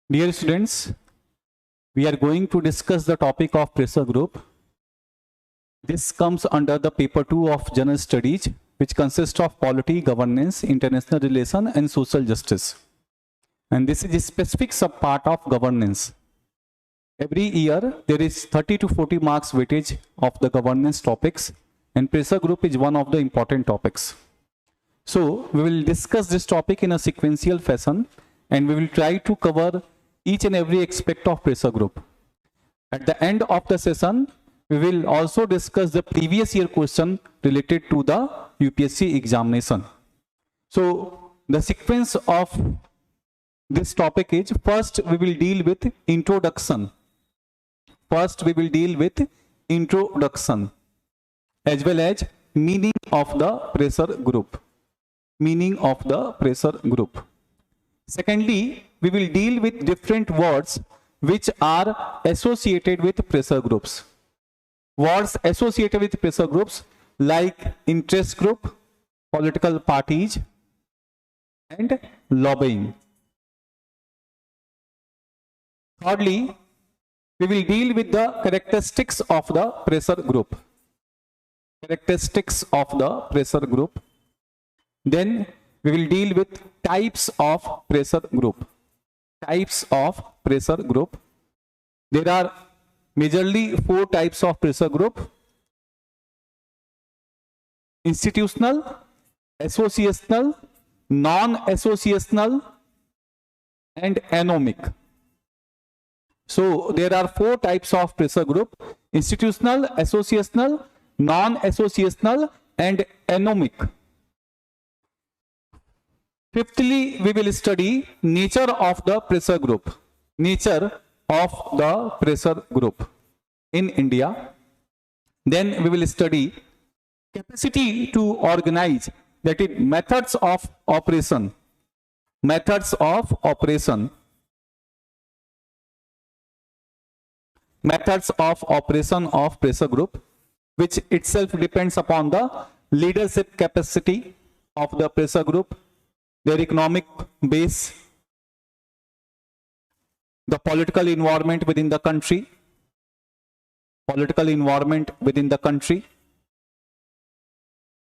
Dear students, we are going to discuss the topic of pressure group. This comes under the paper 2 of General Studies, which consists of polity, governance, international relation and social justice. And this is a specific subpart of governance. Every year there is 30 to 40 marks weightage of the governance topics, and pressure group is one of the important topics. So we will discuss this topic in a sequential fashion, and we will try to cover each and every aspect of pressure group. At the end of the session, we will also discuss the previous year question related to the UPSC examination. So the sequence of this topic is, first we will deal with introduction. First we will deal with introduction as well as meaning of the pressure group. Meaning of the pressure group. Secondly, we will deal with different words which are associated with pressure groups. Words associated with pressure groups like interest group, political parties, and lobbying. Thirdly, we will deal with the characteristics of the pressure group. Characteristics of the pressure group. Then we will deal with types of pressure group. Types of pressure group. There are majorly 4 types of pressure group: institutional, associational, non-associational, and anomic. So there are 4 types of pressure group: institutional, associational, non-associational, and anomic. Fifthly, we will study nature of the pressure group. Nature of the pressure group in India. Then we will study capacity to organize, that is methods of operation. Methods of operation. Methods of operation of pressure group, which itself depends upon the leadership capacity of the pressure group, their economic base, the political environment within the country,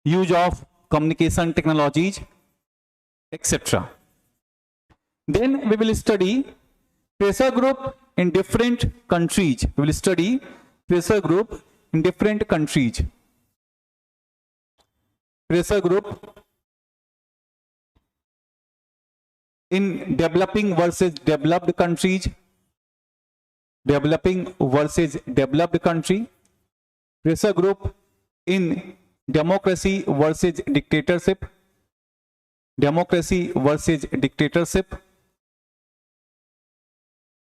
use of communication technologies, etc. Then we will study pressure group in different countries. We will study pressure group in different countries. Pressure group in developing versus developed countries. Developing versus developed country. Pressure group in democracy versus dictatorship. Democracy versus dictatorship.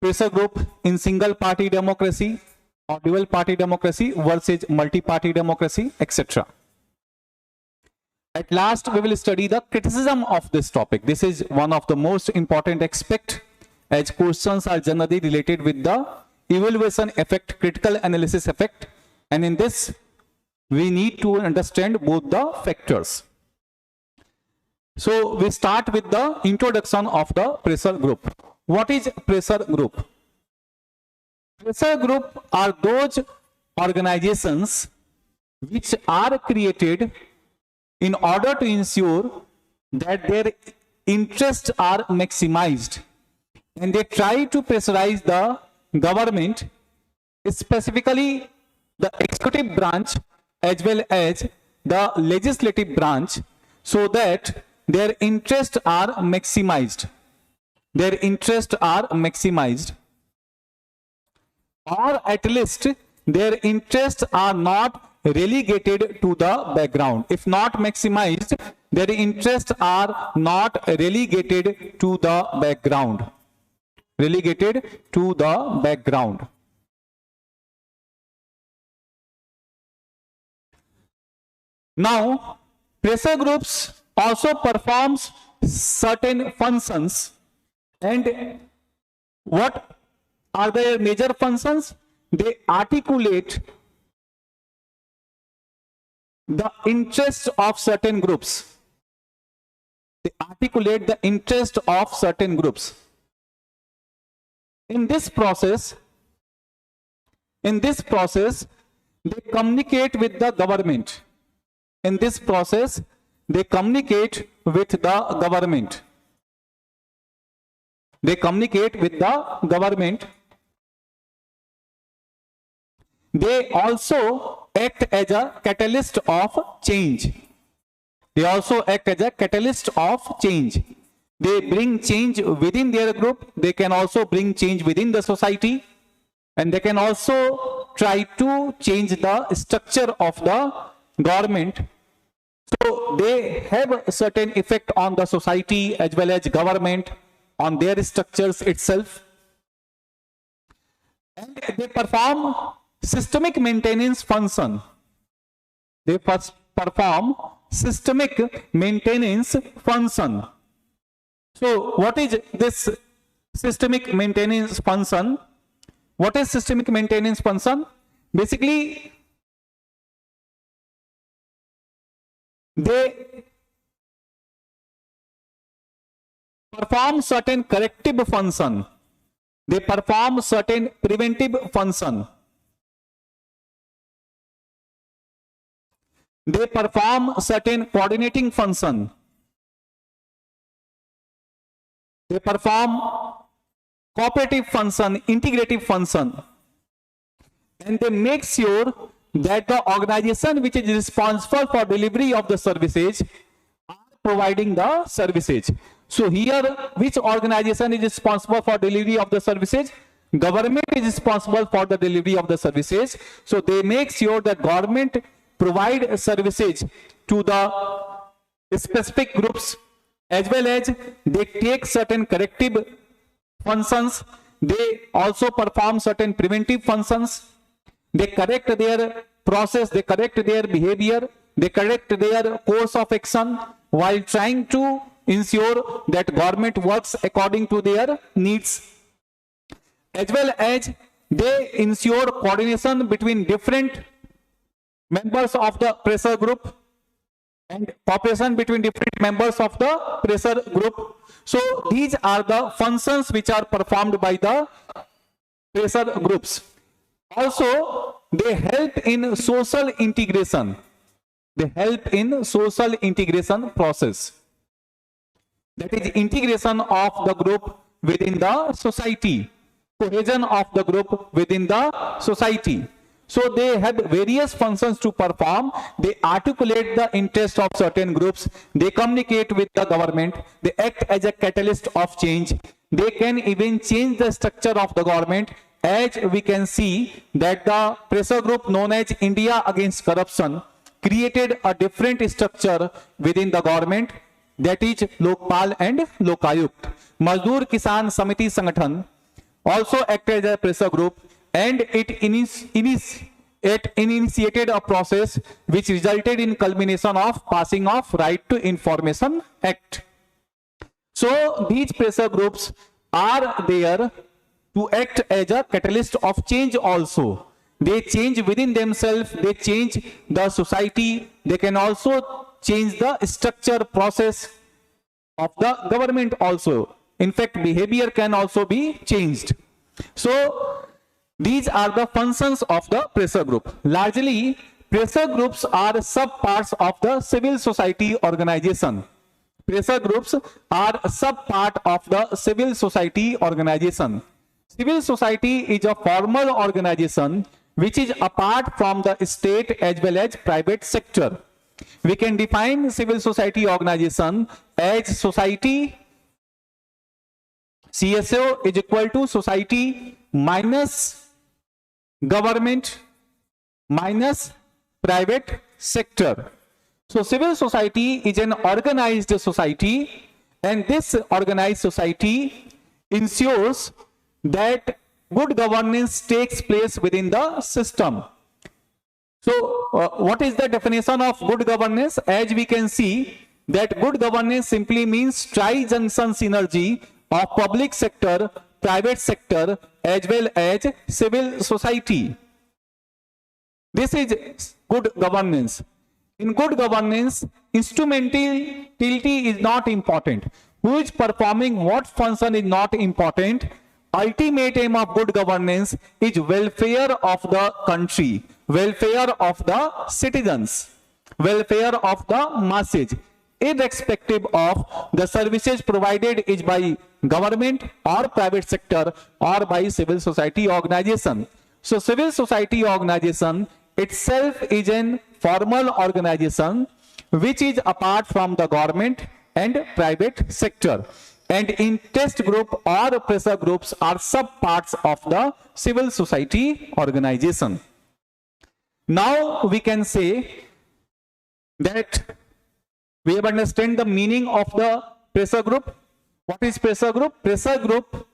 Pressure group in single party democracy or dual party democracy versus multi-party democracy, etc. At last, we will study the criticism of this topic. This is one of the most important aspects, as questions are generally related with the evaluation effect, critical analysis effect, and in this we need to understand both the factors. So we start with the introduction of the pressure group. What is pressure group? Pressure group are those organizations which are created in order to ensure that their interests are maximized, and they try to pressurize the government, specifically the executive branch as well as the legislative branch, so that their interests are maximized. Their interests are maximized, or at least their interests are not relegated to the background. If not maximized, their interests are not relegated to the background. Relegated to the background. Now, pressure groups also performs certain functions, and what are their major functions? They articulate the interests of certain groups. They articulate the interest of certain groups. In this process, they communicate with the government. In this process, they communicate with the government. They communicate with the government. They also act as a catalyst of change. They also act as a catalyst of change. They bring change within their group. They can also bring change within the society. And they can also try to change the structure of the government. So they have a certain effect on the society as well as government, on their structures itself. And they perform systemic maintenance function. They first perform systemic maintenance function. So what is this systemic maintenance function? What is systemic maintenance function? Basically, they perform certain corrective function. They perform certain preventive function. They perform certain coordinating function. They perform cooperative function, integrative function. And they make sure that the organization which is responsible for delivery of the services are providing the services. So here, which organization is responsible for delivery of the services? Government is responsible for the delivery of the services. So they make sure that government provide services to the specific groups, as well as they take certain corrective functions. They also perform certain preventive functions. They correct their process, they correct their behavior, they correct their course of action while trying to ensure that government works according to their needs. As well as they ensure coordination between different members of the pressure group and cooperation between different members of the pressure group. So these are the functions which are performed by the pressure groups. Also, they help in social integration. They help in social integration process. That is integration of the group within the society, cohesion of the group within the society. So they have various functions to perform. They articulate the interest of certain groups. They communicate with the government. They act as a catalyst of change. They can even change the structure of the government. As we can see that the pressure group known as India Against Corruption created a different structure within the government, that is Lokpal and Lokayukt. Mazdoor Kisan Samiti Sangathan also acted as a pressure group, and it initiated a process which resulted in culmination of passing of Right to Information Act. So these pressure groups are there to act as a catalyst of change also. They change within themselves, they change the society, they can also change the structure process of the government also. In fact, behavior can also be changed. So these are the functions of the pressure group. Largely, pressure groups are sub-parts of the civil society organization. Pressure groups are a sub-part of the civil society organization. Civil society is a formal organization which is apart from the state as well as private sector. We can define civil society organization as society, CSO is equal to society minus government minus private sector. So civil society is an organized society, and this organized society ensures that good governance takes place within the system. So what is the definition of good governance? As we can see that good governance simply means tri-junction synergy of public sector, private sector as well as civil society. This is good governance. In good governance, instrumentality is not important. Who is performing what function is not important. ultimate aim of good governance is welfare of the country, welfare of the citizens, welfare of the masses, irrespective of the services provided is by government or private sector or by civil society organization. So civil society organization itself is an formal organization which is apart from the government and private sector, and interest group or pressure groups are sub-parts of the civil society organization. Now we can say that we have understood the meaning of the pressure group. What is pressure group? Pressure group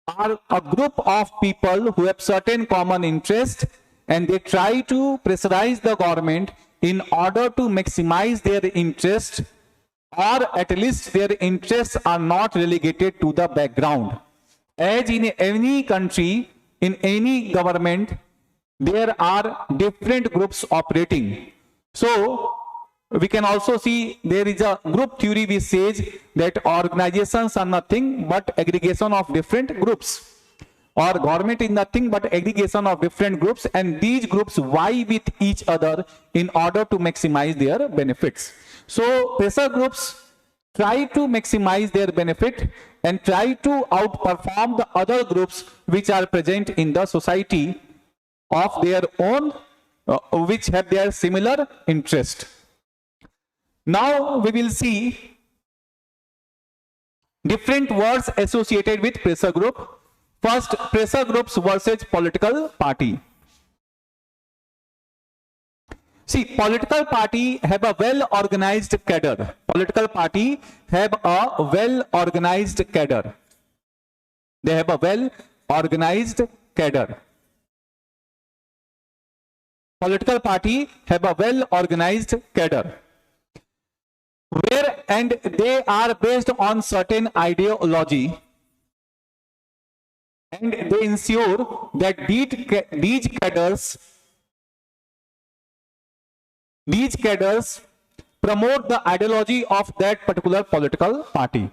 are a group of people who have certain common interest and they try to pressurize the government in order to maximize their interest, or at least their interests are not relegated to the background. As in any country, in any government, there are different groups operating. So we can also see there is a group theory which says that organizations are nothing but aggregation of different groups, or government is nothing but aggregation of different groups, and these groups vie with each other in order to maximize their benefits. So pressure groups try to maximize their benefit and try to outperform the other groups which are present in the society of their own, which have their similar interest. Now we will see different words associated with pressure group. First, pressure groups versus political party. See, political party have a well-organized cadre. Political party have a well-organized cadre. They have a well-organized cadre. Political party have a well-organized cadre, and they are based on certain ideology, and they ensure that these cadres promote the ideology of that particular political party.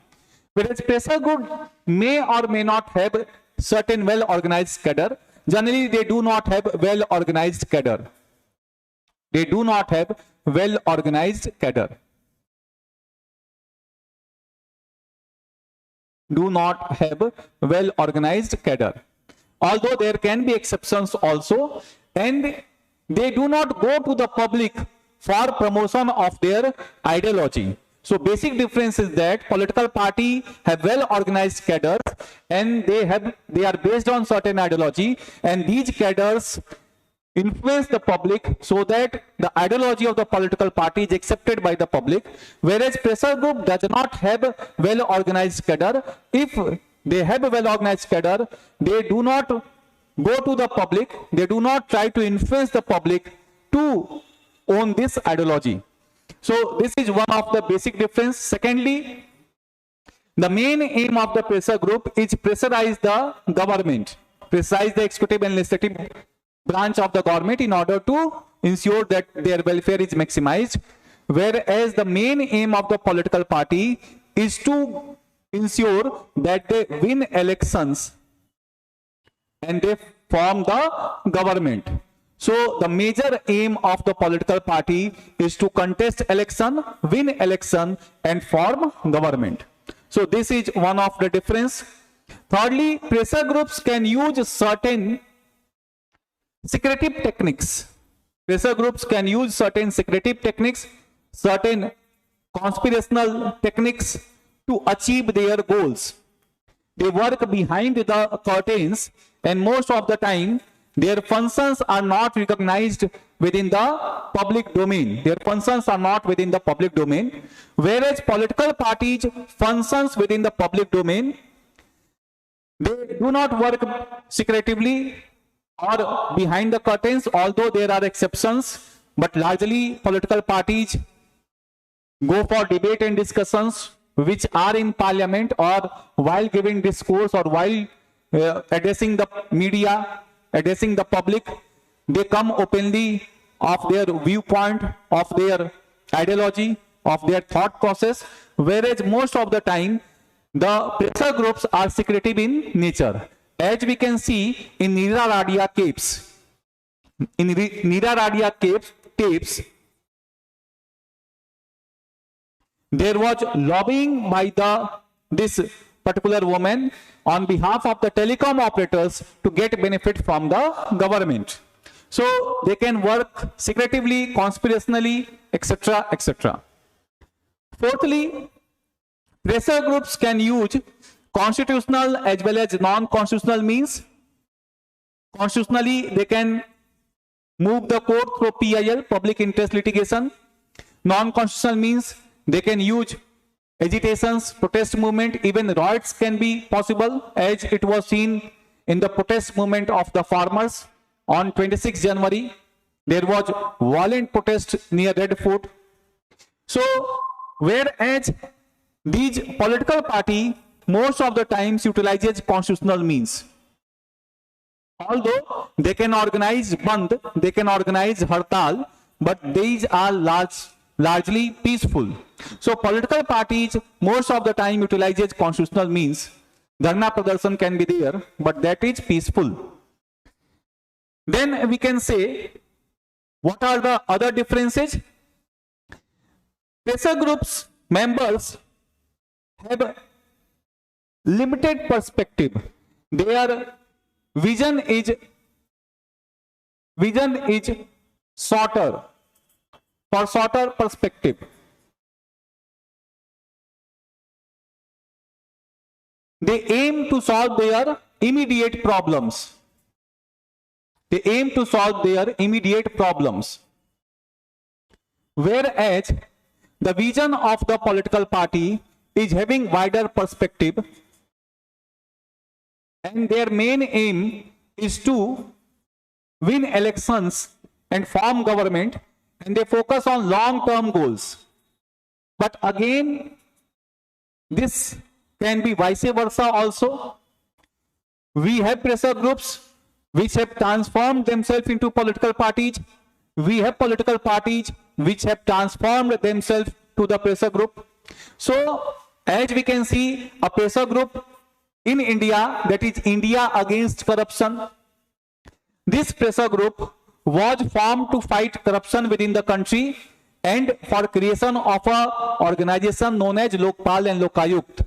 Whereas pressure group may or may not have certain well-organized cadre. Generally, they do not have well-organized cadre. They do not have well-organized cadre. Do not have well-organized cadre. Although there can be exceptions also, and they do not go to the public for promotion of their ideology. So basic difference is that political party have well-organized cadres, and they are based on certain ideology, and these cadres influence the public so that the ideology of the political party is accepted by the public, whereas pressure group does not have well-organized cadre. If they have a well-organized cadre, they do not go to the public, they do not try to influence the public to own this ideology. So this is one of the basic difference. Secondly, the main aim of the pressure group is pressurize the government, pressurize the executive and legislative branch of the government in order to ensure that their welfare is maximized, whereas the main aim of the political party is to ensure that they win elections and they form the government. So the major aim of the political party is to contest election, win election, and form government. So this is one of the difference. Thirdly, pressure groups can use certain secretive techniques. Pressure groups can use certain secretive techniques, certain conspirational techniques to achieve their goals. They work behind the curtains, and most of the time their functions are not recognized within the public domain. Their functions are not within the public domain, whereas political parties functions within the public domain. They do not work secretively or behind the curtains, although there are exceptions, but largely political parties go for debate and discussions which are in parliament, or while giving discourse, or while addressing the media, addressing the public. They come openly of their viewpoint, of their ideology, of their thought process, whereas most of the time The pressure groups are secretive in nature. As we can see in Nira Radia caves, tapes, there was lobbying by this particular woman on behalf of the telecom operators to get benefit from the government. So they can work secretively, conspirationally, etc., etc. Fourthly, pressure groups can use constitutional as well as non-constitutional means. Constitutionally, they can move the court through PIL, public interest litigation. Non-constitutional means they can use agitations, protest movement, even riots can be possible, as it was seen in the protest movement of the farmers on 26 January. There was violent protest near Red Fort. So, whereas these political party most of the times utilizes constitutional means. Although they can organize Bandh, they can organize Hartal, but these are largely peaceful. So political parties most of the time utilizes constitutional means. Dharna Pradarshan can be there, but that is peaceful. Then we can say, what are the other differences? Pressure groups members have limited perspective. Their vision is shorter, for shorter perspective. They aim to solve their immediate problems. They aim to solve their immediate problems. Whereas the vision of the political party is having wider perspective, and their main aim is to win elections and form government, and they focus on long-term goals. But again, this can be vice versa also. We have pressure groups which have transformed themselves into political parties. We have political parties which have transformed themselves to the pressure group. So, as we can see, a pressure group in India, that is India Against Corruption. This pressure group was formed to fight corruption within the country and for creation of an organization known as Lokpal and Lokayukt.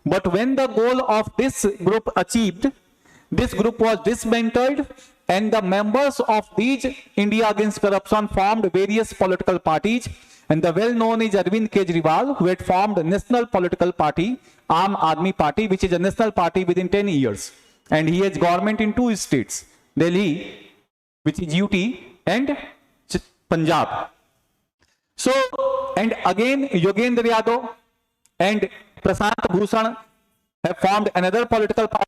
But when the goal of this group achieved, this group was dismantled, and the members of these India Against Corruption formed various political parties, and the well-known is Arvind Kejriwal, who had formed a national political party, Aam Aadmi Party, which is a national party within 10 years. And he has government in 2 states, Delhi, which is UT, and Punjab. So, and again, Yogendra Yadav and Prashant Bhushan have formed another political party.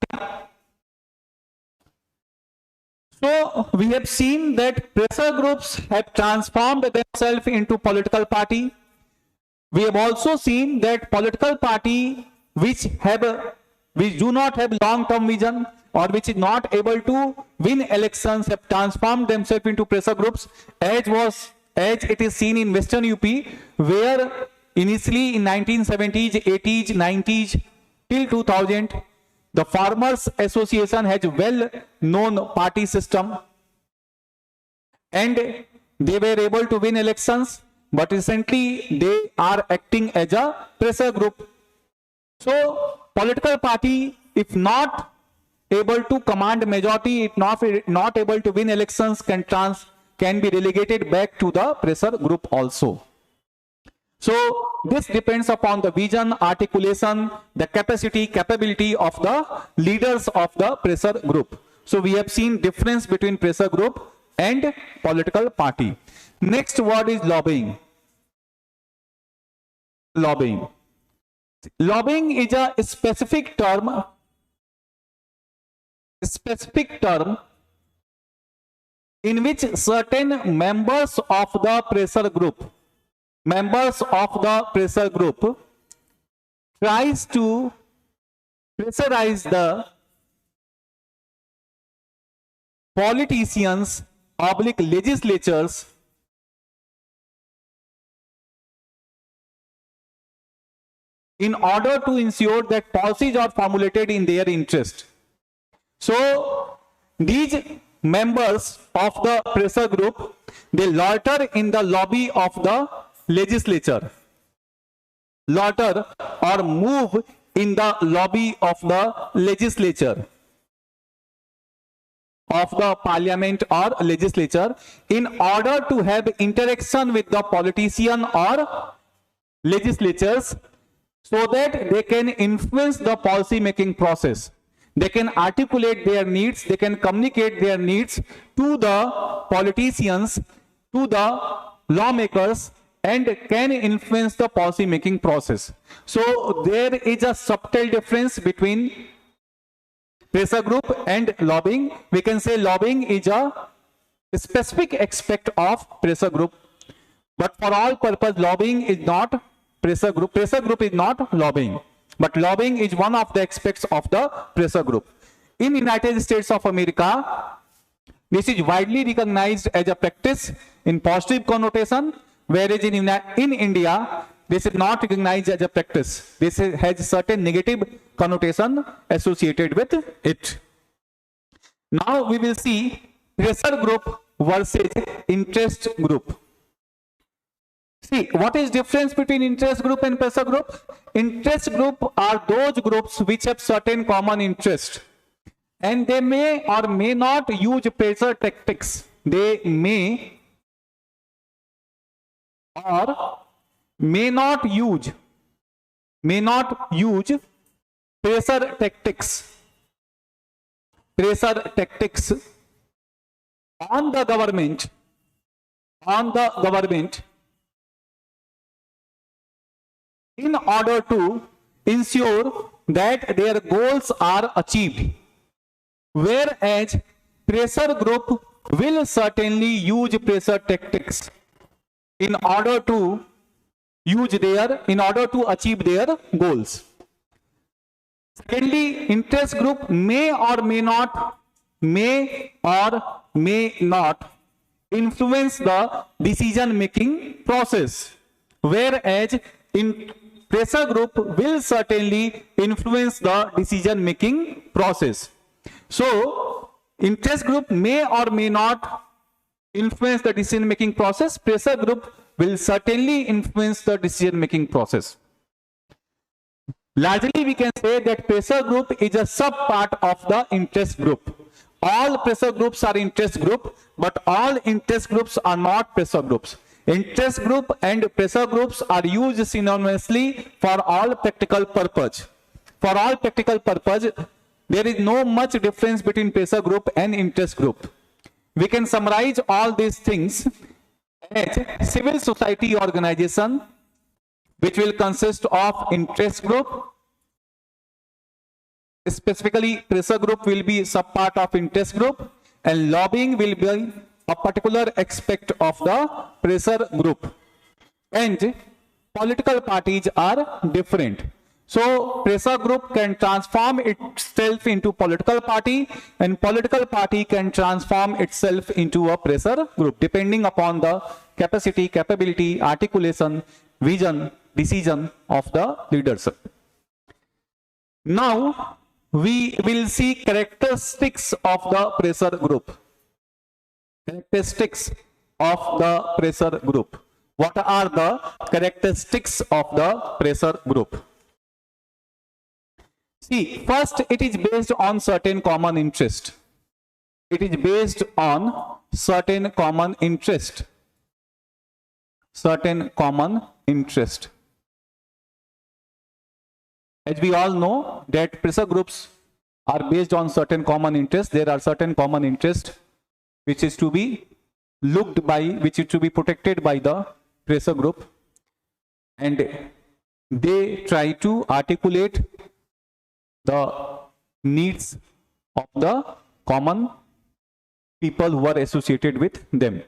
So, we have seen that pressure groups have transformed themselves into political party. We have also seen that political party which do not have long-term vision or which is not able to win elections have transformed themselves into pressure groups, as it is seen in Western UP, where initially in 1970s, 80s, 90s till 2000, the Farmers Association has a well-known party system, and they were able to win elections, but recently they are acting as a pressure group. So, political party, if not able to command majority, if not able to win elections, can be relegated back to the pressure group also. So, this depends upon the vision, articulation, the capability of the leaders of the pressure group. So, we have seen difference between pressure group and political party. Next word is lobbying. Lobbying. Lobbying is a specific term in which certain members of the pressure group tries to pressurize the politicians, legislatures in order to ensure that policies are formulated in their interest. So these members of the pressure group, they loiter in the lobby of the legislature, loiter or move in the lobby of the legislature, of the parliament or legislature, in order to have interaction with the politician or legislatures, so that they can influence the policy making process. They can articulate their needs, they can communicate their needs to the politicians, to the lawmakers, and can influence the policy making process. So there is a subtle difference between pressure group and lobbying. We can say lobbying is a specific aspect of pressure group, but for all purpose lobbying is not pressure group. Pressure group is not lobbying, but lobbying is one of the aspects of the pressure group. In United States of America, this is widely recognized as a practice in positive connotation, whereas in India, this is not recognized as a practice. This has certain negative connotation associated with it. Now we will see pressure group versus interest group. See, what is difference between interest group and pressure group? Interest group are those groups which have certain common interest, and they may or may not use pressure tactics. They may or may not use pressure tactics on the government in order to ensure that their goals are achieved, whereas pressure group will certainly use pressure tactics in order to achieve their goals. Secondly, interest group may or may not influence the decision making process, whereas in pressure group will certainly influence the decision making process. So interest group may or may not influence the decision making process. Pressure group will certainly influence the decision making process. Largely we can say that pressure group is a sub part of the interest group. All pressure groups are interest group, but all interest groups are not pressure groups. Interest group and pressure groups are used synonymously for all practical purpose. For all practical purpose, there is no much difference between pressure group and interest group. We can summarize all these things as civil society organization, which will consist of interest group. Specifically, pressure group will be sub part of interest group, and lobbying will be a particular aspect of the pressure group. And political parties are different. So pressure group can transform itself into political party, and political party can transform itself into a pressure group, depending upon the capacity, capability, articulation, vision, decision of the leadership. Now we will see characteristics of the pressure group. Characteristics of the pressure group. What are the characteristics of the pressure group? See, first, it is based on certain common interest. It is based on certain common interest. Certain common interest. As we all know that pressure groups are based on certain common interests. There are certain common interests which is to be looked by, which is to be protected by the pressure group, and they try to articulate the needs of the common people who are associated with them.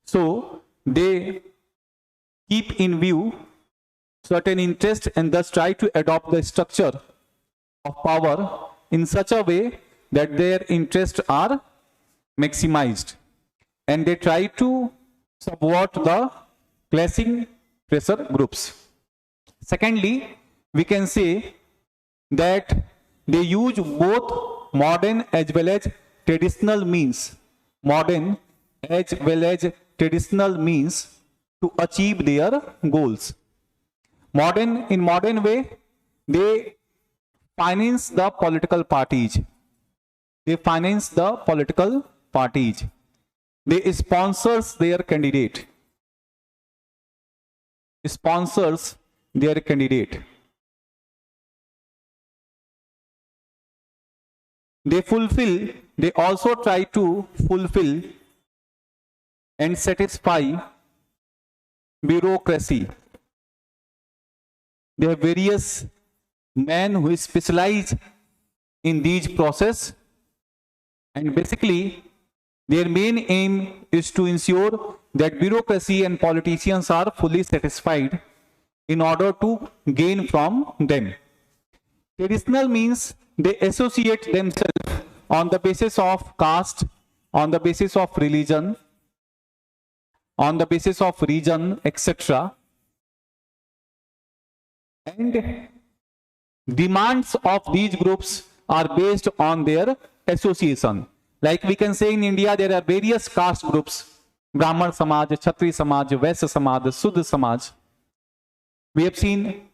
So they keep in view certain interests and thus try to adopt the structure of power in such a way that their interests are maximized, and they try to subvert the clashing pressure groups. Secondly, we can say that they use both modern as well as traditional means, modern as well as traditional means to achieve their goals. In modern way, they finance the political parties. They finance the political parties. They sponsors their candidate. Sponsors their candidate. They also try to fulfill and satisfy bureaucracy. There are various men who specialize in these process, and basically their main aim is to ensure that bureaucracy and politicians are fully satisfied in order to gain from them. Traditional means they associate themselves on the basis of caste, on the basis of religion, on the basis of region, etc. And demands of these groups are based on their association. Like we can say in India, there are various caste groups: Brahman Samaj, Kshatriya Samaj, Vaishya Samaj, Sudra Samaj. We have seen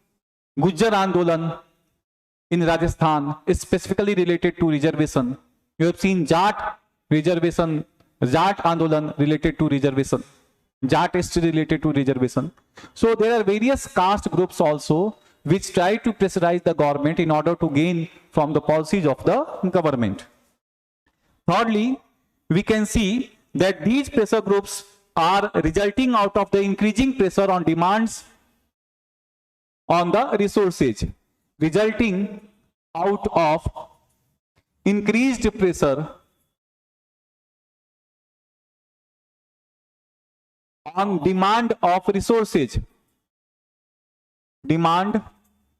Gujjar Andolan in Rajasthan is specifically related to reservation. You have seen Jat reservation, Jat Andolan related to reservation. Jat is related to reservation. So there are various caste groups also which try to pressurize the government in order to gain from the policies of the government. Thirdly, we can see that these pressure groups are resulting out of the increasing pressure on demands on the resources, resulting out of increased pressure on demand of resources. Demand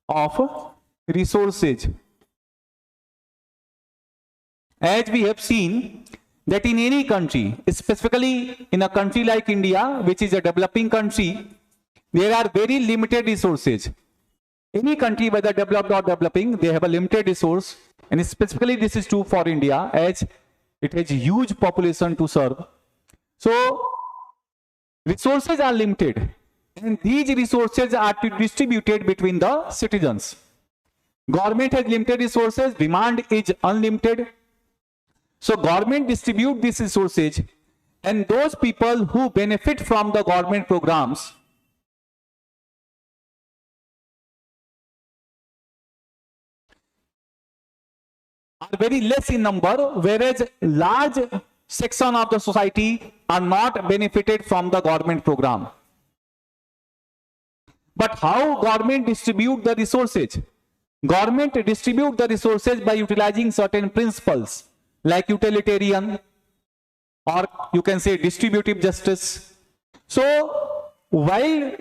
of resources. As we have seen that in any country, specifically in a country like India, which is a developing country, there are very limited resources. Any country, whether developed or developing, they have a limited resource, and specifically this is true for India as it has a huge population to serve. So resources are limited, and these resources are distributed between the citizens. Government has limited resources, demand is unlimited. So government distribute these resources, and those people who benefit from the government programs are very less in number, whereas large section of the society are not benefited from the government program. But how government distribute the resources? Government distribute the resources by utilizing certain principles like utilitarian, or you can say distributive justice. So while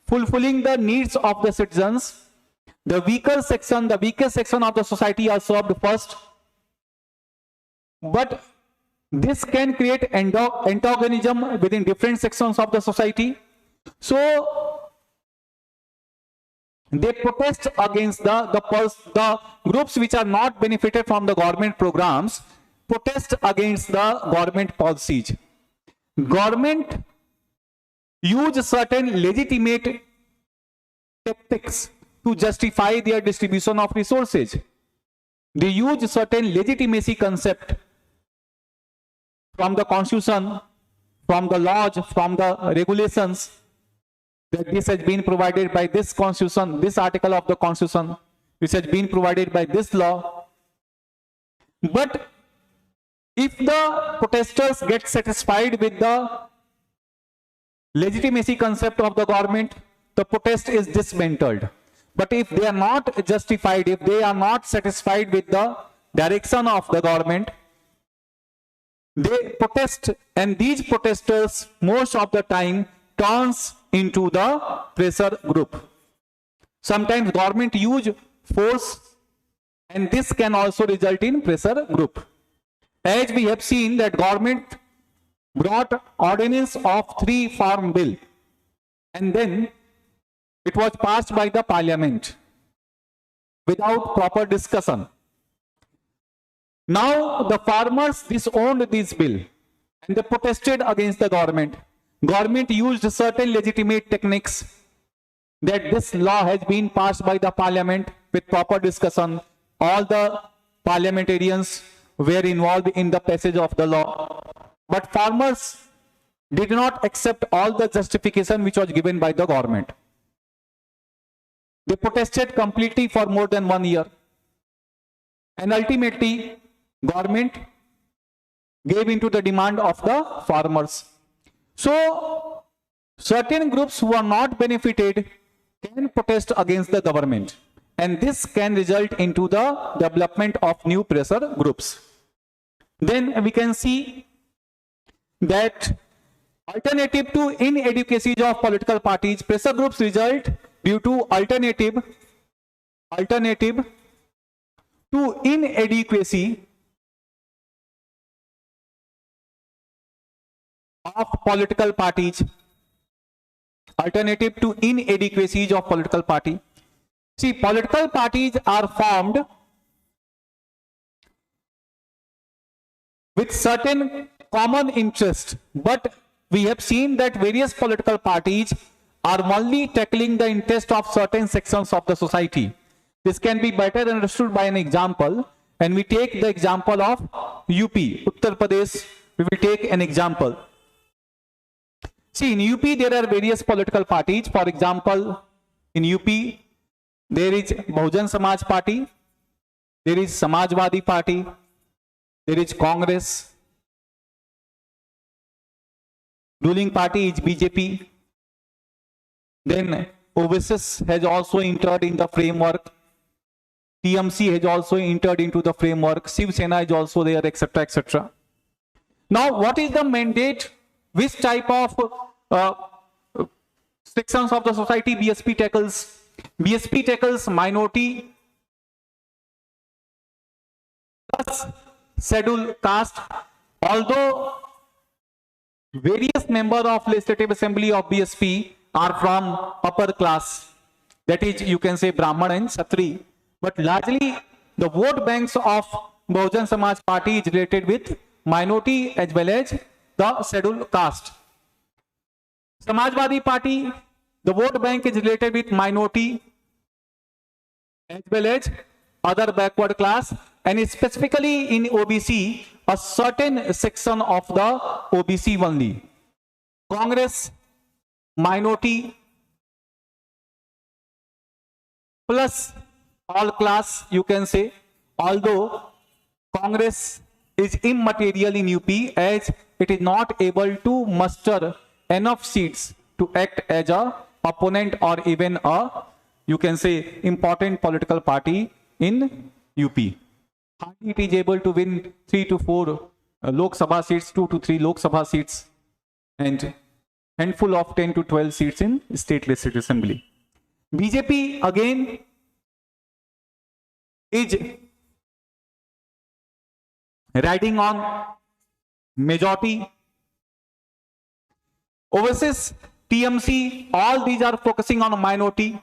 fulfilling the needs of the citizens, the weakest section of the society are served first. But this can create antagonism within different sections of the society. So they protest against the groups which are not benefited from the government programs, protest against the government policies. Government use certain legitimate tactics to justify their distribution of resources. They use certain legitimacy concept from the constitution, from the laws, from the regulations, that this has been provided by this constitution, this article of the constitution, which has been provided by this law. But if the protesters get satisfied with the legitimacy concept of the government, the protest is dismantled. But if they are not justified, if they are not satisfied with the direction of the government, they protest, and these protesters most of the time turns into the pressure group. Sometimes government use force, and this can also result in pressure group. As we have seen that government brought ordinance of 3 farm bill, and then it was passed by the parliament. without proper discussion. Now the farmers disowned this bill and they protested against the government. Government used certain legitimate techniques that this law has been passed by the parliament with proper discussion. All the parliamentarians were involved in the passage of the law. But farmers did not accept all the justification which was given by the government. They protested completely for more than 1 year. And ultimately, government gave into the demand of the farmers. So, certain groups who are not benefited can protest against the government. And this can result into the development of new pressure groups. Then we can see that alternative to inadequacy of political parties, pressure groups result due to alternative to inadequacy of political parties. Alternative to inadequacies of political party. See, political parties are formed with certain common interest, but we have seen that various political parties are only tackling the interest of certain sections of the society. This can be better understood by an example, and we take the example of UP, Uttar Pradesh. We will take an example. See, in UP there are various political parties. For example, in UP there is Bahujan Samaj Party, there is Samajwadi Party, there is Congress, ruling party is BJP. Then OVSS has also entered in the framework. TMC has also entered into the framework. Shiv Sena is also there, etc., etc. Now, what is the mandate? Which type of sections of the society BSP tackles? BSP tackles minority plus scheduled caste. Although various members of Legislative Assembly of BSP are from upper class, that is, you can say Brahman and Kshatri, but largely the vote banks of Bahujan Samaj Party is related with minority as well as the scheduled caste. Samajwadi Party, the vote bank is related with minority as well as other backward class, and specifically in OBC, a certain section of the OBC only. Congress, minority plus all class, you can say, although Congress is immaterial in UP as it is not able to muster enough seats to act as a opponent or even a, you can say, important political party in UP. Hardly it is able to win 3 to 4 Lok Sabha seats, 2 to 3 Lok Sabha seats, and handful of 10 to 12 seats in state legislative assembly. BJP again is riding on majority. OVSS, TMC, all these are focusing on a minority.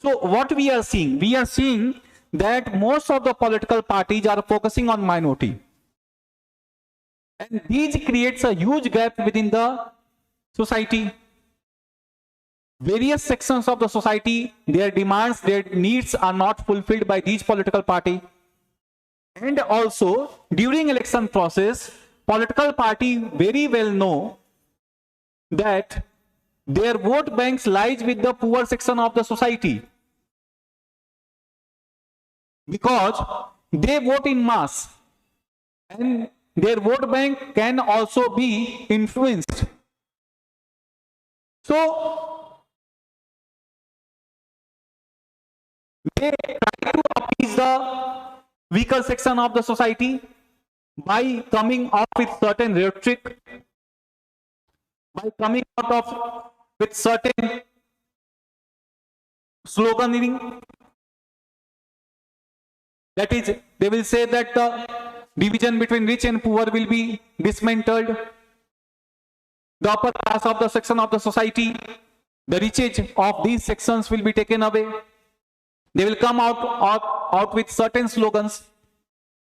So what we are seeing? We are seeing that most of the political parties are focusing on minority. And these creates a huge gap within the society. Various sections of the society, their demands, their needs are not fulfilled by these political party. And also, during election process, political party very well know that their vote banks lies with the poor section of the society, because they vote in mass and their vote bank can also be influenced. So they try to appease the weaker section of the society by coming up with certain rhetoric, by coming out of with certain sloganeering. That is, they will say that the division between rich and poor will be dismantled. The upper class of the section of the society, the riches of these sections will be taken away. They will come out with certain slogans,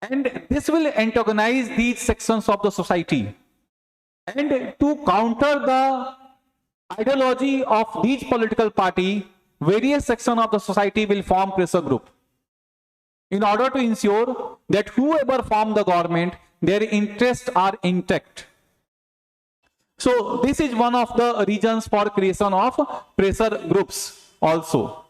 and this will antagonize these sections of the society. And to counter the ideology of each political party, various sections of the society will form pressure group in order to ensure that whoever form the government, their interests are intact. So this is one of the reasons for creation of pressure groups also.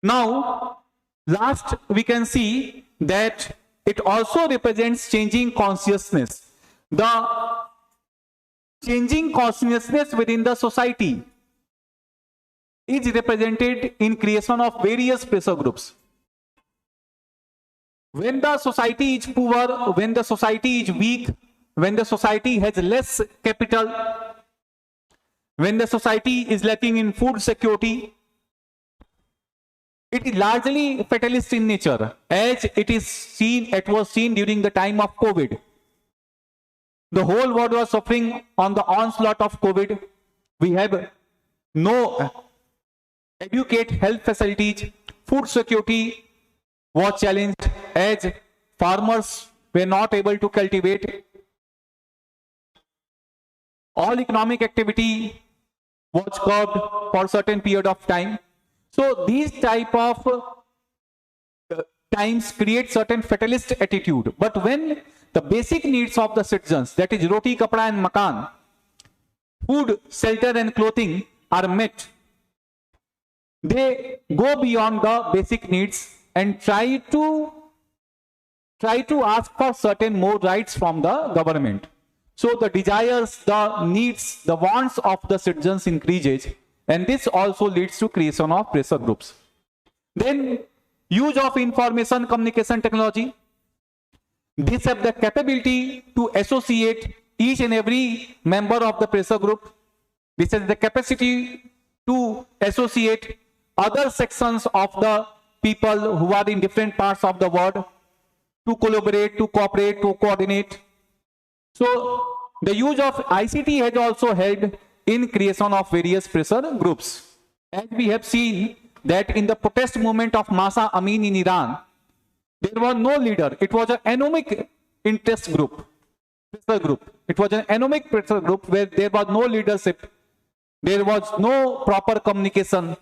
Now, last we can see that it also represents changing consciousness. The changing consciousness within the society is represented in creation of various pressure groups. When the society is poor, when the society is weak, when the society has less capital, when the society is lacking in food security, it is largely fatalist in nature, as it was seen during the time of COVID. The whole world was suffering on the onslaught of COVID. We have no adequate health facilities. Food security was challenged as farmers were not able to cultivate. All economic activity was curbed for a certain period of time. So these type of times create certain fatalist attitude. But when the basic needs of the citizens, that is roti, kapda and makan, food, shelter and clothing are met, they go beyond the basic needs and try to ask for certain more rights from the government. So the desires, the needs, the wants of the citizens increases, and this also leads to creation of pressure groups. Then use of information communication technology. These have the capability to associate each and every member of the pressure group. This has the capacity to associate other sections of the people who are in different parts of the world, to collaborate, to cooperate, to coordinate. So the use of ICT has also helped in creation of various pressure groups. As we have seen that in the protest movement of Mahsa Amini in Iran, there was no leader. It was an anomic interest group, pressure group. It was an anomic pressure group where there was no leadership. There was no proper communication.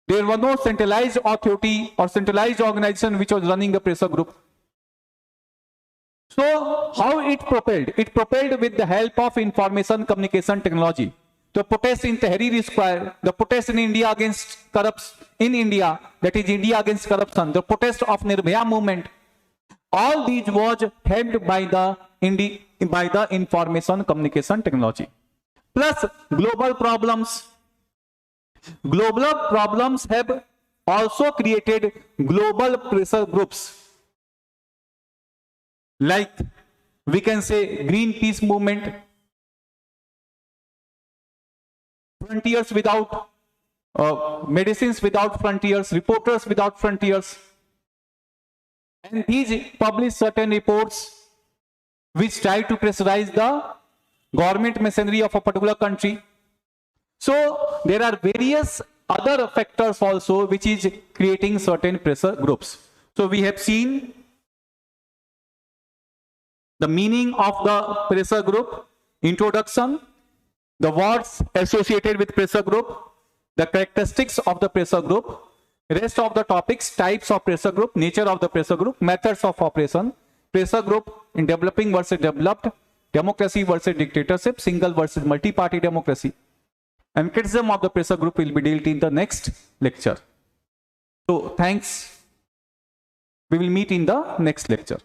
There was no centralized authority or centralized organization which was running the pressure group. So how it propelled? It propelled with the help of information communication technology. The protest in Tahrir Square, the protest in India against corruption, in India, that is India against corruption, the protest of Nirbhaya movement, all these was helped by the information communication technology. Plus global problems. Global problems have also created global pressure groups. Like we can say Greenpeace movement, Frontiers Without Medicines Without Frontiers, Reporters Without Frontiers, and these publish certain reports which try to pressurize the government machinery of a particular country. So there are various other factors also which is creating certain pressure groups. So we have seen the meaning of the pressure group, introduction, the words associated with pressure group, the characteristics of the pressure group, rest of the topics, types of pressure group, nature of the pressure group, methods of operation, pressure group in developing versus developed, democracy versus dictatorship, single versus multi-party democracy, and criticism of the pressure group will be dealt in the next lecture. So thanks. We will meet in the next lecture.